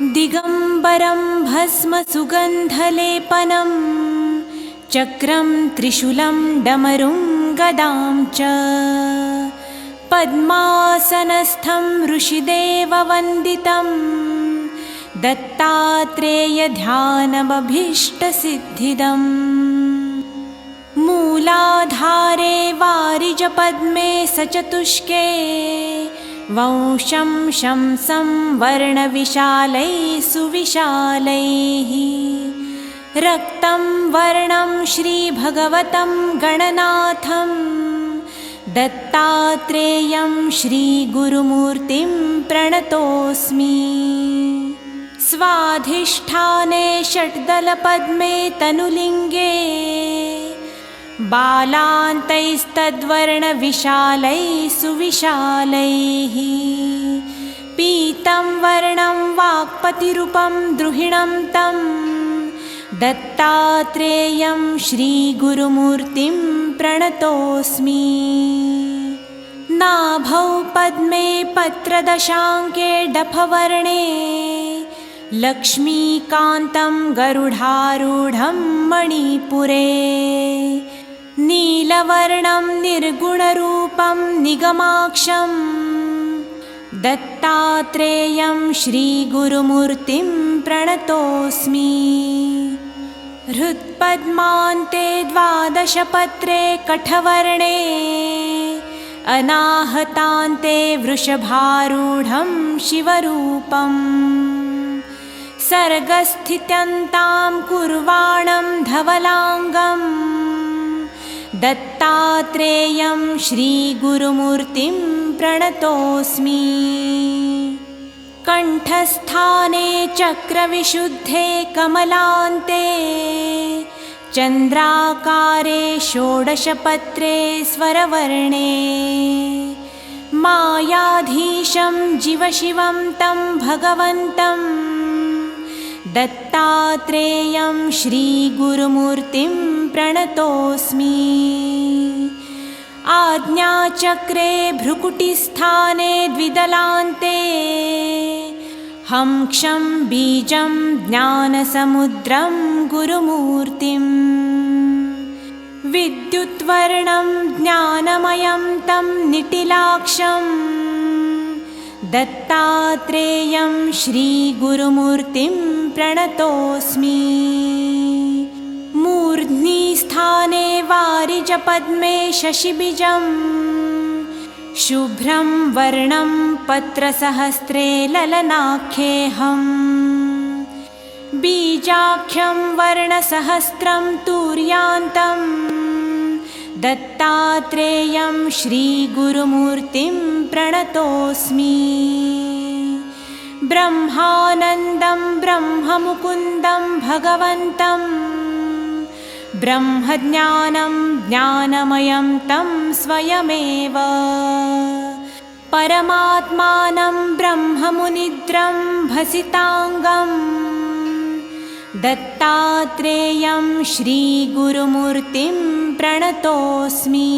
दिगम्बरं भस्मसुगन्धलेपनं चक्रं त्रिशूलं डमरुं गदां च पद्मासनस्थं ऋषिदेववन्दितं दत्तात्रेयध्यानमभीष्टसिद्धिदम् मूलाधारे वारिजपद्मे सचतुष्के वंशं शंसं वर्णविशालैः सुविशालैः रक्तं वर्णं श्रीभगवतं गणनाथं दत्तात्रेयं श्रीगुरुमूर्तिं प्रणतोऽस्मि। स्वाधिष्ठाने षट्दलपद्मे तनुलिङ्गे बालान्तैस्तद्वर्णविशालैः सुविशालैः पीतं वर्णं वाक्पतिरूपं द्रुहिणं तं दत्तात्रेयं श्रीगुरुमूर्तिं प्रणतोऽस्मि। नाभौ पद्मे पत्रदशाङ्के डफवर्णे लक्ष्मीकान्तं गरुडारूढं मणिपुरे नीलवर्णं निर्गुणरूपं निगमाक्षं दत्तात्रेयं श्रीगुरुमूर्तिं प्रणतोऽस्मि। हृत्पद्मान्ते द्वादशपत्रे कठवर्णे अनाहतान्ते वृषभारूढं शिवरूपं सर्गस्थित्यन्तां कुर्वाणं धवलाङ्गं दत्तात्रेयं श्रीगुरुमूर्तिं प्रणतोऽस्मि। कण्ठस्थाने चक्रविशुद्धे कमलान्ते चन्द्राकारे षोडशपत्रे स्वरवर्णे मायाधीशं जिवशिवं तं भगवन्तं दत्तात्रेयं श्रीगुरुमूर्तिं प्रणतोऽस्मि। आज्ञाचक्रे भ्रुकुटिस्थाने द्विदलान्ते हंक्षं बीजं ज्ञानसमुद्रं गुरुमूर्तिं विद्युद्वर्णं ज्ञानमयं तं निटिलाक्षं दत्तात्रेयं श्रीगुरुमूर्तिं प्रणतोऽस्मि। मूर्ध्नि स्थाने वारिजपद्मे शशिबीजं शुभ्रं वर्णं पत्रसहस्रे ललनाख्येऽहं बीजाख्यं वर्णसहस्रं तुर्यान्तं दत्तात्रेयं श्रीगुरुमूर्तिं प्रणतोऽस्मि। ब्रह्मानन्दं ब्रह्ममुकुन्दं भगवन्तं ब्रह्मज्ञानं ज्ञानमयं तं स्वयमेव परमात्मानं ब्रह्ममुनिद्रं भसिताङ्गं दत्तात्रेयं श्रीगुरुमूर्तिं प्रणतोऽस्मि।